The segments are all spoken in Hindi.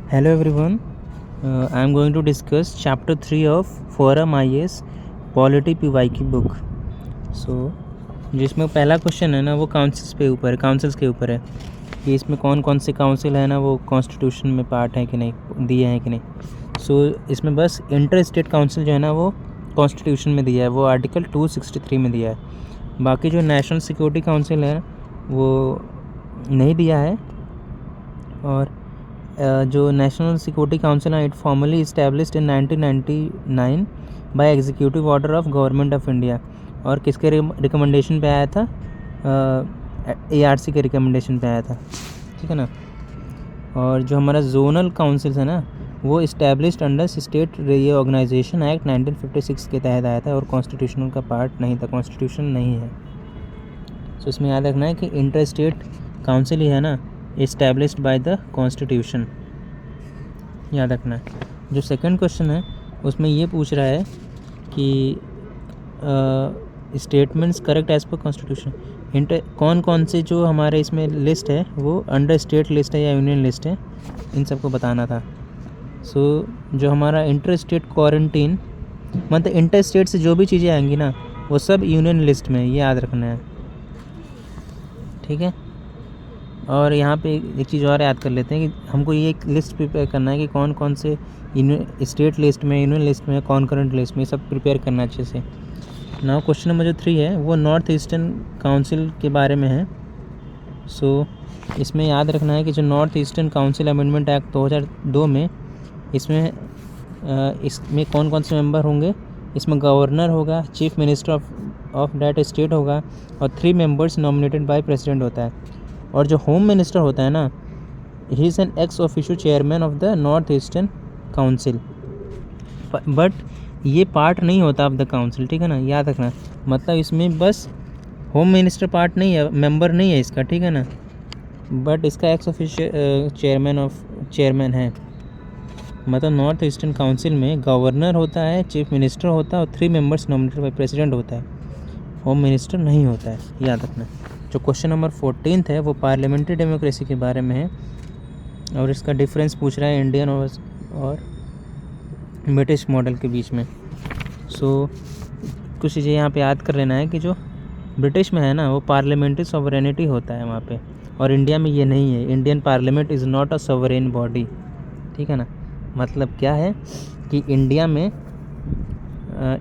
Hello everyone, I am going to discuss chapter 3 of Forum IAS Polity PY की बुक। जिसमें पहला क्वेश्चन है ना वो काउंसिल्स के ऊपर है कि इसमें कौन कौन से काउंसिल है ना वो कॉन्स्टिट्यूशन में पार्ट है कि नहीं, दिए हैं कि नहीं। इसमें बस इंटर स्टेट काउंसिल जो है ना वो कॉन्स्टिट्यूशन में दिया है, वो आर्टिकल 263 में दिया है। बाकी जो नेशनल सिक्योरिटी काउंसिल है वो नहीं दिया है। और जो नेशनल सिक्योरिटी काउंसिल है, it formally established in 1999 by executive order of Government of India. और किसके रिकमेंडेशन पे आया था? ARC के रिकमेंडेशन पे आया था, ठीक है ना। और जो हमारा जोनल काउंसिल्स है ना वो established under State Reorganisation Act 1956 के तहत आया था और कॉन्स्टिट्यूशनल का पार्ट नहीं था, कॉन्स्टिट्यूशन नहीं है। इसमें याद रखना है कि इंटर स्टेट काउंसिल ही है ना इस्टेब्लिश्ड बाय द कॉन्स्टिट्यूशन, याद रखना है। जो सेकंड क्वेश्चन है उसमें ये पूछ रहा है कि statements correct as per constitution. कौन कौन से जो हमारे इसमें लिस्ट है वो अंडर स्टेट लिस्ट है या यूनियन लिस्ट है, इन सबको बताना था। जो हमारा इंटर स्टेट क्वारंटीन मतलब इंटर स्टेट से जो भी चीज़ें आएंगी ना वो सब यूनियन लिस्ट में, ये याद रखना है, ठीक है। और यहाँ पे एक चीज़ और याद कर लेते हैं कि हमको ये एक लिस्ट प्रिपेयर करना है कि कौन कौन से स्टेट लिस्ट में, यूनियन लिस्ट में, कॉन्करेंट लिस्ट में, सब प्रिपेयर करना अच्छे से। नाउ क्वेश्चन नंबर जो 3 है वो नॉर्थ ईस्टर्न काउंसिल के बारे में है। इसमें याद रखना है कि जो north eastern council amendment act 2002 में इसमें कौन कौन से मेंबर होंगे। इसमें गवर्नर होगा, chief minister of that state होगा और 3 मेंबर्स नॉमिनेटेड बाय प्रेसिडेंट होता है। और जो होम मिनिस्टर होता है ना he is an ex officio chairman of the north eastern council, but ये पार्ट नहीं होता ऑफ द काउंसिल, ठीक है ना, याद रखना। मतलब इसमें बस होम मिनिस्टर पार्ट नहीं है, मेंबर नहीं है इसका, ठीक है ना, बट इसका एक्स ऑफिशियो चेयरमैन है। मतलब नॉर्थ ईस्टर्न काउंसिल में गवर्नर होता है, चीफ मिनिस्टर होता है और 3 मेंबर्स नॉमिनेटेड बाय प्रेसिडेंट होता है, होम मिनिस्टर नहीं होता है, याद रखना। जो क्वेश्चन नंबर 14 है वो पार्लियामेंट्री डेमोक्रेसी के बारे में है और इसका डिफरेंस पूछ रहा है इंडियन और ब्रिटिश मॉडल के बीच में। कुछ चीज़ें यहाँ पे याद कर लेना है कि जो ब्रिटिश में है ना वो पार्लियामेंट्री सॉवरेनिटी होता है वहाँ पे, और इंडिया में ये नहीं है। Indian parliament is not a sovereign body, ठीक है ना। मतलब क्या है कि इंडिया में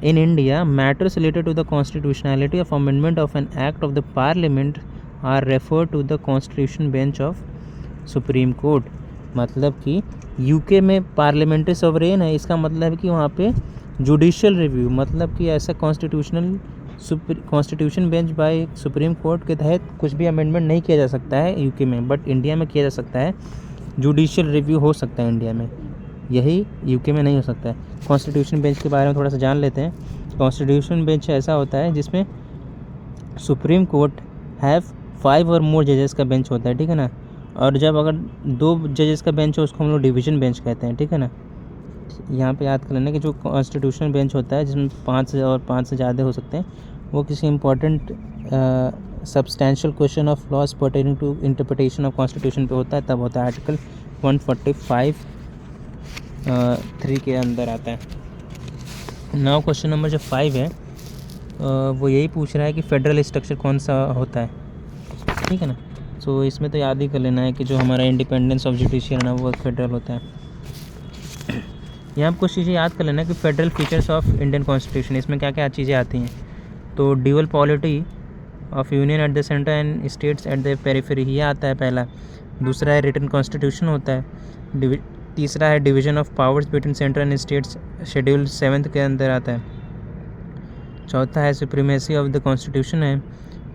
in India, matters related to the constitutionality of amendment of an act of the parliament are referred to the constitution bench of supreme court. मतलब कि यूके में पार्लियामेंट्री सॉवरेन है, इसका मतलब है कि वहाँ पे जुडिशियल रिव्यू, मतलब कि ऐसा constitution bench by Supreme Court के तहत कुछ भी अमेंडमेंट नहीं किया जा सकता है यूके में, बट इंडिया में किया जा सकता है। जुडिशियल रिव्यू हो सकता है इंडिया में, यही यूके में नहीं हो सकता है। कॉन्स्टिट्यूशन बेंच के बारे में थोड़ा सा जान लेते हैं। कॉन्स्टिट्यूशन बेंच ऐसा होता है जिसमें सुप्रीम कोर्ट हैव 5 और मोर जजेस का बेंच होता है, ठीक है ना। और जब अगर 2 जजेस का बेंच हो उसको हम लोग डिवीज़न बेंच कहते हैं, ठीक है ना। यहाँ पे याद कर लेना कि जो कॉन्स्टिट्यूशन बेंच होता है जिसमें 5 और 5 से ज़्यादा हो सकते हैं, वो किसी important substantial question of laws pertaining to interpretation of constitution पे होता है, तब होता है। आर्टिकल 145(3) के अंदर आता है। नाउ क्वेश्चन नंबर जो 5 है वो यही पूछ रहा है कि फेडरल स्ट्रक्चर कौन सा होता है, ठीक है ना। इसमें तो याद ही कर लेना है कि जो हमारा इंडिपेंडेंस ऑफ जुडिशियल ना वो फेडरल होता है। यहाँ पर कुछ चीज़ें याद कर लेना है कि federal features of Indian constitution, इसमें क्या क्या चीज़ें आती हैं। तो dual polity of union at the centre and states at the periphery, ये आता है पहला। दूसरा है रिटन कॉन्स्टिट्यूशन होता है। तीसरा है division of powers between centre and states, schedule 7 के अंदर आता है। चौथा है सुप्रीमेसी ऑफ द कॉन्स्टिट्यूशन है।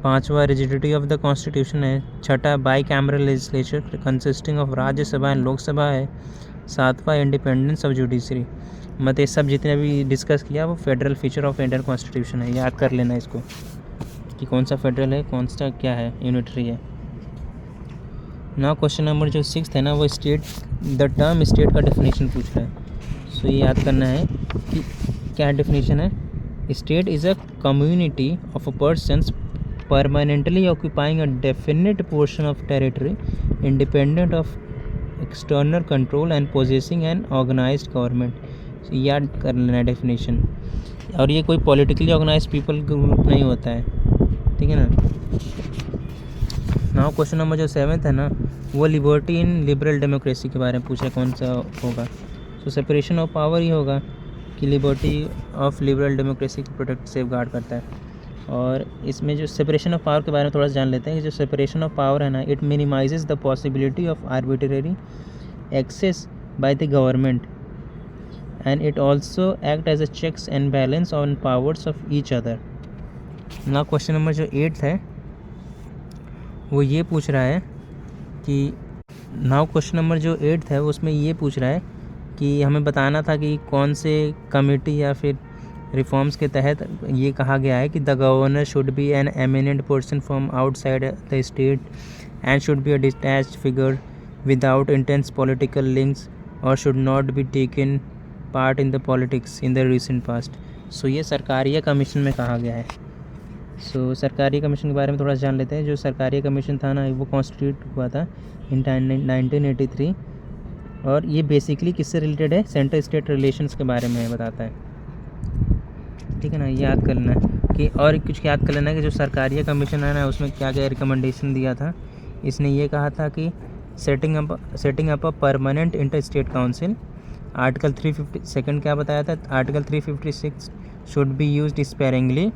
पांचवा रिजिडिटी ऑफ द कॉन्स्टिट्यूशन है। छठा by cameral legislature consisting of Rajya Sabha and Lok Sabha है। सातवां इंडिपेंडेंस ऑफ जुडिशरी। मतलब ये सब जितने भी डिस्कस किया वो federal feature of Indian constitution है, याद कर लेना इसको कि कौन सा फेडरल है, कौन सा क्या है, यूनिटरी है। नाउ क्वेश्चन नंबर जो 6 है ना वो स्टेट, द टर्म स्टेट का डेफिनेशन पूछ रहा है। ये याद करना है कि क्या डेफिनेशन है। State is a community of a persons permanently occupying a definite portion of territory independent of external control and possessing an organised government. याद कर लेना डेफिनेशन। और ये कोई पॉलिटिकली ऑर्गेनाइज पीपल ग्रुप नहीं होता है, ठीक है ना। नाउ क्वेश्चन नंबर जो 7th है ना, वो लिबर्टी इन लिबरल डेमोक्रेसी के बारे में पूछा है, कौन सा होगा। तो सेपरेशन ऑफ पावर ही होगा कि लिबर्टी ऑफ लिबरल डेमोक्रेसी को प्रोटेक्ट सेफ गार्ड करता है। और इसमें जो सेपरेशन ऑफ पावर के बारे में थोड़ा सा जान लेते हैं कि जो सेपरेशन ऑफ पावर है ना, it minimises the possibility of arbitrary access by the government and it also act as a checks and balance on powers of each other. ना क्वेश्चन नंबर जो 8th है वो ये पूछ रहा है कि नाउ क्वेश्चन नंबर जो 8th है उसमें ये पूछ रहा है कि हमें बताना था कि कौन से कमेटी या फिर रिफॉर्म्स के तहत ये कहा गया है कि the governor should be an eminent person from outside the state and should be a detached figure without intense political links और should not be taken part in the politics in the recent past. So ये सरकारिया कमीशन में कहा गया है। सो सरकारिया कमीशन के बारे में थोड़ा जान लेते हैं। जो सरकारिया कमीशन था ना, वो कॉन्स्टिट्यूट हुआ था इन 1983 और ये बेसिकली किससे रिलेटेड है, सेंट्रल स्टेट रिलेशंस के बारे में बताता है, ठीक है ना। ये याद कर लेना है कि और कुछ याद कर लेना है कि जो सरकारिया कमीशन है ना, उसमें क्या क्या रिकमेंडेशन दिया था। इसने ये कहा था कि setting up a permanent inter state council. Article 352 क्या बताया था, article 356 should be used sparingly.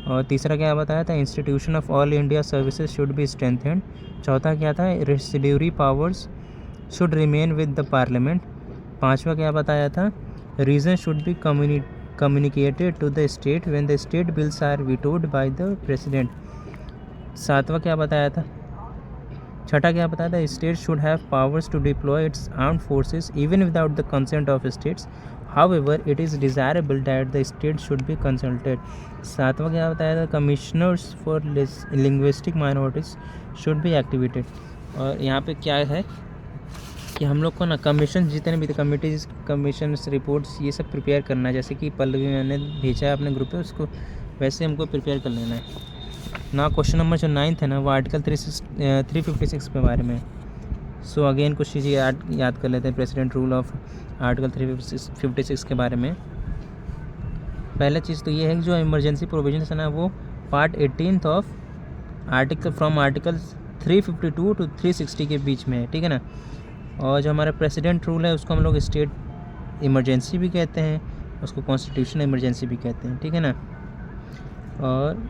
और तीसरा क्या बताया था, institution of All India services should be strengthened. चौथा क्या था, residuary powers should remain with the parliament. पांचवा क्या बताया था, region should be communicated to the state when the state bills are vetoed by the president। सातवां क्या बताया था, छठा क्या बताया था, state should have powers to deploy its armed forces even without the consent of states, however it is desirable that the state should be consulted. सातवां क्या बताया था, commissioners for linguistic minorities should be activated. और यहाँ पे क्या है कि हम लोग को ना कमीशन जितने भी कमिटीज़ कमीशन रिपोर्ट्स ये सब प्रिपेयर करना है। जैसे कि पल्लवी मैंने भेजा है अपने ग्रुप पे, उसको वैसे हमको प्रिपेयर कर लेना है ना। क्वेश्चन नंबर जो 9th है ना, वो आर्टिकल 356 के बारे में। सो अगेन कुछ चीज़ें याद कर लेते हैं प्रेसिडेंट रूल ऑफ आर्टिकल 356 के बारे में। पहला चीज़ तो ये है कि जो इमरजेंसी प्रोविजंस है ना, वो part 18 of article from article 352 to 360 के बीच में है, ठीक है ना। और जो हमारा प्रेसिडेंट रूल है उसको हम लोग स्टेट इमरजेंसी भी कहते हैं, उसको कॉन्स्टिट्यूशनल इमरजेंसी भी कहते हैं, ठीक है ना। और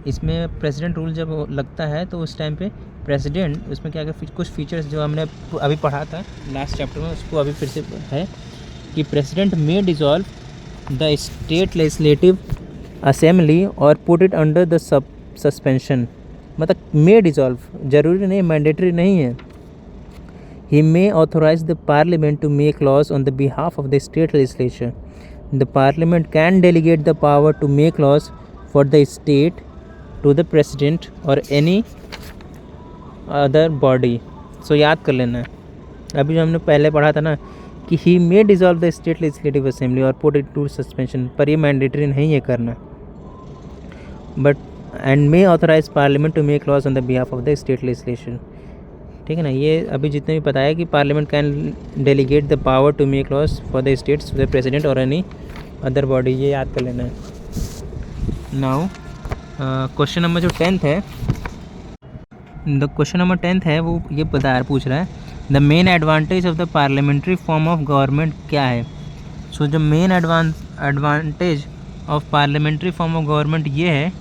इसमें प्रेसिडेंट रूल जब लगता है तो उस टाइम पे प्रेसिडेंट, उसमें क्या क्या कुछ फीचर्स जो हमने अभी पढ़ा था लास्ट चैप्टर में, उसको अभी फिर से है कि president may dissolve the state legislative assembly और put it under the suspension. मतलब मे डिज़ोल्व, ज़रूरी नहीं, मैंडेटरी नहीं है। He may authorize the parliament to make laws on the behalf of the state legislature. The parliament can delegate the power to make laws for the state to the president or any other body। So याद कर लेना है, अभी जो हमने पहले पढ़ा था ना कि he may dissolve the state legislative assembly और put it to suspension, पर ये मैंडेटरी नहीं है करना। But and may authorize parliament to make laws on the behalf of the state legislation, ठीक है ना। ये अभी जितने भी पता है कि parliament can delegate the power to make laws for the states the president और एनी अदर बॉडी, ये याद कर लेना है। नाउ क्वेश्चन नंबर जो 10th है, द क्वेश्चन नंबर 10th है वो ये पूछ रहा है the main advantage of the parliamentary form of government क्या है। सो जो main advantage of parliamentary form of government ये है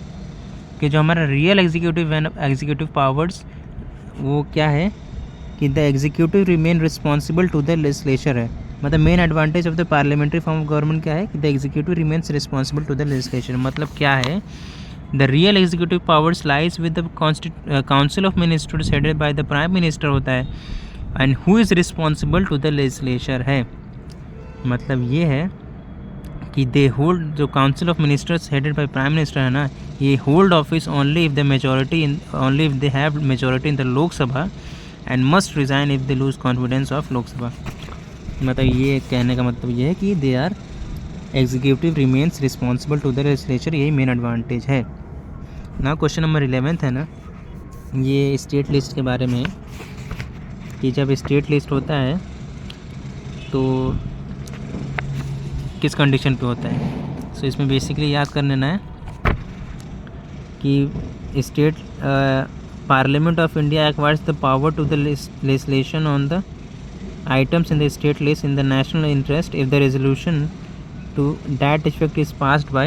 कि जो हमारा रियल एग्जीक्यूटिव पावर्स वो क्या है कि the executive remain responsible to the legislature है। मतलब main advantage of the parliamentary form of government क्या है कि the executive remains responsible to the legislature. मतलब क्या है, the real executive powers lies with the council of ministers headed by the prime minister होता है and who is responsible to the legislature है। मतलब ये है कि दे होल्ड, जो council of ministers headed bye prime minister है ना, ये hold office only if they have majority in the Lok Sabha and must resign if they lose confidence of Lok Sabha. मतलब ये कहने का मतलब ये है कि they are executive remains responsible to the legislature, यही मेन एडवांटेज है ना। क्वेश्चन नंबर 11th है ना, ये स्टेट लिस्ट के बारे में। कि जब स्टेट लिस्ट होता है तो किस कंडीशन पे होता है। सो इसमें बेसिकली याद कर लेना है कि state parliament of India acquires the power to the legislation on the items in the state list in the national interest if the resolution to that effect is passed by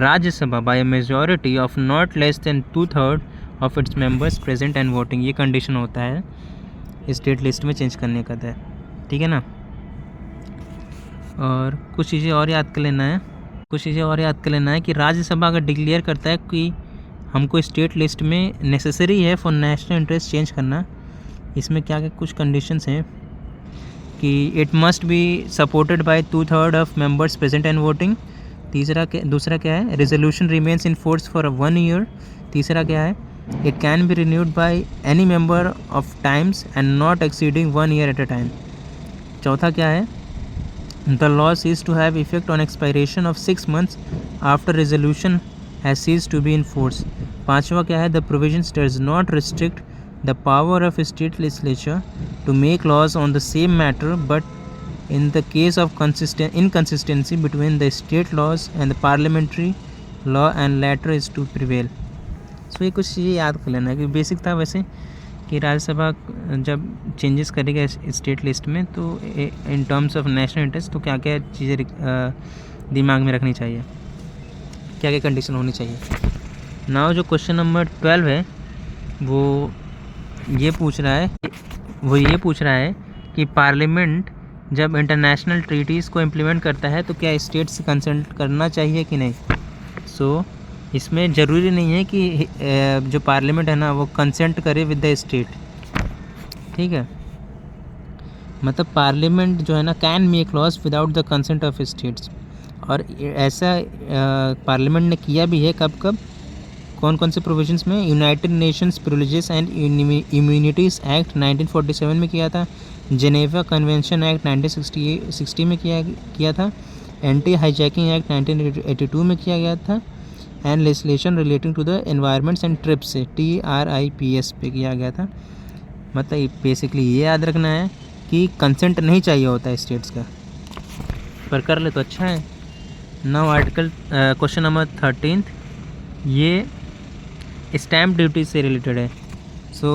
Rajya Sabha by a majority of not less than 2/3 of its members present and voting। ये कंडीशन होता है स्टेट लिस्ट में चेंज करने का है, ठीक है ना। और कुछ चीज़ें और याद कर लेना है कि राज्यसभा अगर डिक्लेयर करता है कि हमको स्टेट लिस्ट में नेसेसरी है फॉर नेशनल इंटरेस्ट चेंज करना, इसमें क्या क्या कुछ कंडीशंस हैं कि it must be supported by 2/3 of members present and voting. दूसरा क्या है, resolution remains in force for 1 year. तीसरा क्या है, it can be renewed by any member of times and not exceeding 1 year at a time. चौथा क्या है, the law cease to have effect on expiration of 6 months after resolution has cease to be in force. पाँचवा क्या है, the provisions does not restrict the power of state legislature to make laws on the same matter, but in the case of inconsistency between the state laws and the parliamentary law and latter is to prevail। So ये कुछ चीज़ें याद कर लेना है कि बेसिक था वैसे कि राज्यसभा जब चेंजेस करेगा स्टेट लिस्ट में तो in terms of national interest तो क्या क्या चीज़ें दिमाग में रखनी चाहिए, क्या क्या कंडीशन होनी चाहिए। नाउ जो क्वेश्चन नंबर 12 है वो ये पूछ रहा है कि पार्लियामेंट जब इंटरनेशनल ट्रीटीज़ को इम्प्लीमेंट करता है तो क्या स्टेट से कंसल्ट करना चाहिए कि नहीं। सो इसमें ज़रूरी नहीं है कि जो पार्लियामेंट है ना वो कंसेंट करे विद द स्टेट, ठीक है। मतलब पार्लियामेंट जो है ना can make laws without the consent of states, और ऐसा पार्लियामेंट ने किया भी है। कब कौन कौन से प्रोविजंस में, United Nations privileges and immunities act 1947 में किया था, जेनेवा कन्वेंशन एक्ट 1960 में किया था, एंटी हाईजैकिंग एक्ट 1982 में किया गया था, and legislation relating to the environments and TRIPS TRIPS पे किया गया था। मतलब बेसिकली ये याद रखना है कि कंसेंट नहीं चाहिए होता है स्टेट्स का, पर कर ले तो अच्छा है। नाउ आर्टिकल क्वेश्चन नंबर 13 ये स्टैम्प ड्यूटी से रिलेटेड है। सो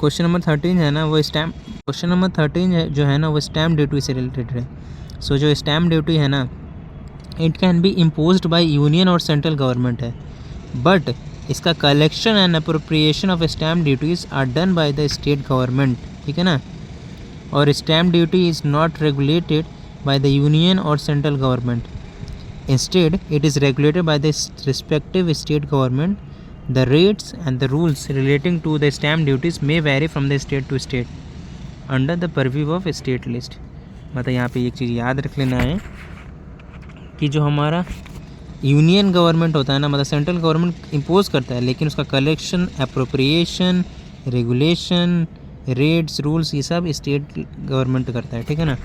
क्वेश्चन नंबर 13 है ना वो जो है ना वो स्टैम्प ड्यूटी से रिलेटेड है। सो जो स्टैम्प ड्यूटी है ना it can be imposed by union और सेंट्रल गवर्नमेंट है, बट इसका collection and appropriation of stamp duties are done by the state government, ठीक है ना। और stamp duty is not regulated by the union और central government, instead it is regulated by the respective state government। The rates and the rules relating to the stamp duties may vary from the state to state under the purview of state list। मतलब यहाँ पे एक चीज़ याद रख लेना है कि जो हमारा यूनियन गवर्नमेंट होता है ना, मतलब सेंट्रल गवर्नमेंट इम्पोज करता है, लेकिन उसका collection, appropriation, regulation, rates, rules ये सब स्टेट गवर्नमेंट करता है, ठीक है ना।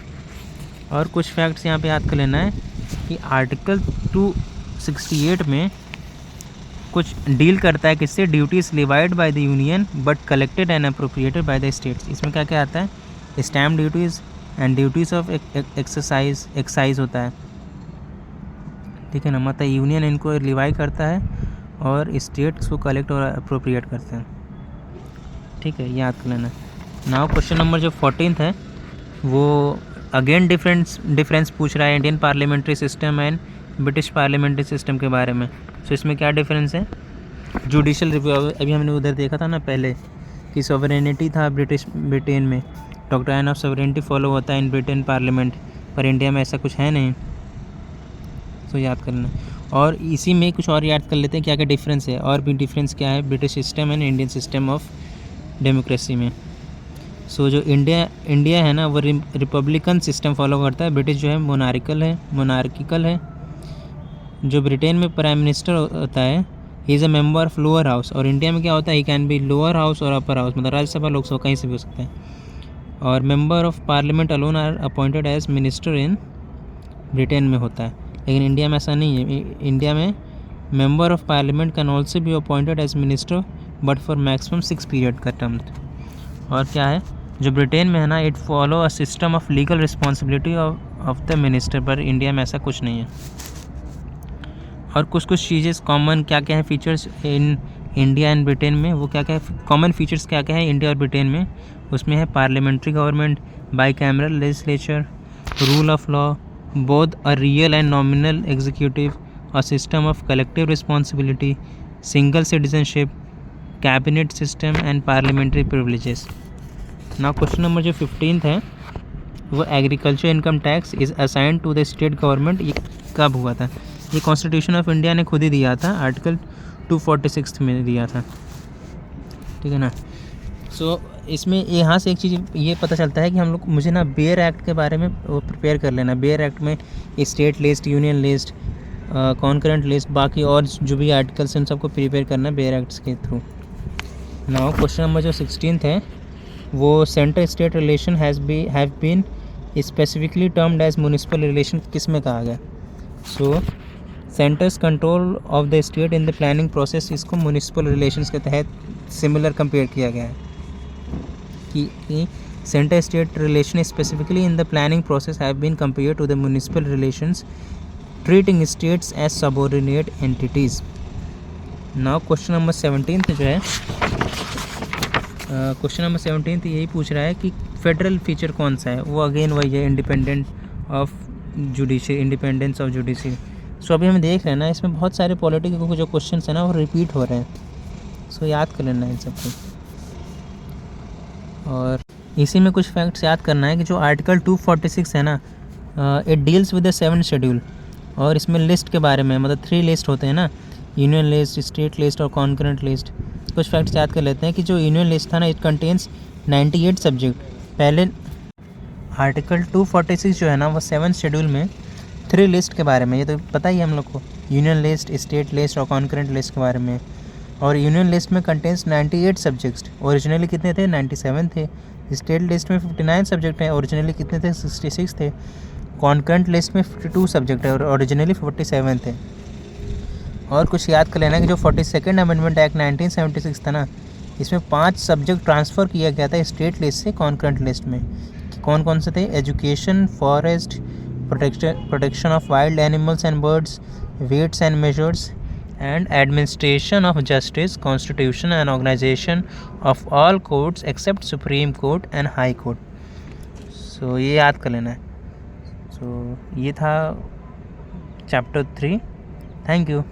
और कुछ फैक्ट्स यहाँ पे याद कर लेना है कि आर्टिकल 268 में कुछ डील करता है किससे, duties levied by the union but collected and appropriated by the states. इसमें क्या क्या आता है, stamp duties and duties of excise होता है, ठीक है ना। मतलब यूनियन इनको लिवाई करता है और स्टेट्स को कलेक्ट और अप्रोप्रिएट करते हैं, ठीक है, याद कर लेना। नाउ क्वेश्चन नंबर जो 14 है वो अगेन डिफरेंस पूछ रहा है Indian parliamentary system and British parliamentary system के बारे में। सो इसमें क्या डिफरेंस है, जुडिशल रिव्यू, अभी हमने उधर देखा था ना पहले कि सॉवरेनिटी था ब्रिटेन में, डॉक्ट्राइन ऑफ सॉवरेनिटी फॉलो होता है इन ब्रिटेन पार्लियामेंट, पर इंडिया में ऐसा कुछ है नहीं। सो याद करना, और इसी में कुछ और याद कर लेते हैं क्या क्या डिफरेंस है। और भी डिफरेंस क्या है British system and Indian system of democracy में। सो जो इंडिया है ना वो रिपब्लिकन सिस्टम फॉलो करता है, ब्रिटिश जो है मोनार्किकल है। जो ब्रिटेन में प्राइम मिनिस्टर होता है he is a member of lower house, और इंडिया में क्या होता है he can be lower house और अपर हाउस, मतलब राज्यसभा लोकसभा कहीं से भी हो सकता है। और member of parliament alone are appointed as minister in Britain में होता है, लेकिन इंडिया में ऐसा नहीं है। इंडिया में member of parliament can also be appointed as minister but for maximum 6 period का टर्म। और क्या है, जो ब्रिटेन में है ना, it follow a system of legal responsibility of the minister, पर इंडिया में ऐसा कुछ नहीं है। और कुछ चीज़ें कॉमन क्या क्या है features in India and Britain में, वो क्या क्या है कॉमन फीचर्स क्या क्या है इंडिया और ब्रिटेन में, उसमें है parliamentary government, bicameral legislature, rule of law, both a real and nominal executive, a system of collective responsibility, single citizenship, cabinet system and parliamentary privileges. Now question number जो 15 है वो agriculture income tax is assigned to the state government, ये कब हुआ था? ये कॉन्स्टिट्यूशन ऑफ इंडिया ने खुद ही दिया था, आर्टिकल 246 में दिया था, ठीक है ना। सो इसमें यहाँ से एक चीज़ ये पता चलता है कि हम लोग मुझे ना बेयर एक्ट के बारे में प्रिपेयर कर लेना। बेयर एक्ट में state list, union list, concurrent list, बाकी और जो भी आर्टिकल्स हैं उन सबको प्रिपेयर करना बेयर एक्ट्स के थ्रू। नाउ क्वेश्चन नंबर जो 16 है वो centre state relation have been specifically termed as municipal relation किस में कहा गया? So centres control of the state in the planning process, इसको म्यूनिसिपल रिलेशंस के तहत सिमिलर कंपेयर किया गया है कि centre state relation specifically in the planning process have been compare to the municipal relations treating states as subordinate entities. Now question number 17 जो है क्वेश्चन नंबर 17 यही पूछ रहा है कि फेडरल फीचर कौन सा है? वो अगेन वही है, इंडिपेंडेंस ऑफ जुडिशरी। सो अभी हम देख रहे हैं ना, इसमें बहुत सारे पॉलिटिकल जो क्वेश्चन है ना वो रिपीट हो रहे हैं, सो याद कर लेना इन सबको। और इसी में कुछ फैक्ट्स याद करना है कि जो आर्टिकल 246 है ना, it deals with the 7 schedule, और इसमें लिस्ट के बारे में, मतलब 3 लिस्ट होते हैं ना, यूनियन लिस्ट, स्टेट लिस्ट और कॉन्करेंट लिस्ट। कुछ फैक्ट्स याद कर लेते हैं कि जो यूनियन लिस्ट था ना, इट कंटेन्स 98 सब्जेक्ट। पहले आर्टिकल 246 जो है ना वो 7 शेड्यूल में 3 लिस्ट के बारे में, ये तो पता ही है हम लोग को, यूनियन लिस्ट, स्टेट लिस्ट और कॉन्करेंट लिस्ट के बारे में। और यूनियन लिस्ट में कंटेन्स 98 सब्जेक्ट्स, ओरिजिनली कितने थे? 97 थे। स्टेट लिस्ट में 59 सब्जेक्ट हैं, ओरिजिनली कितने थे? 66 थे। कॉन्करेंट लिस्ट में 52 सब्जेक्ट है और ओरिजिनली 47 थे। और कुछ याद कर लेना कि जो 42nd अमेंडमेंट एक्ट 1976 था ना, इसमें 5 सब्जेक्ट ट्रांसफ़र किया गया था स्टेट लिस्ट से कॉन्करेंट लिस्ट में। कौन कौन से थे? Education, forest, protection of wild animals and birds, weights and measures, and administration of justice, constitution and organisation of all courts except supreme court and high court. So ये याद कर लेना है। सो ये था चैप्टर 3। Thank you.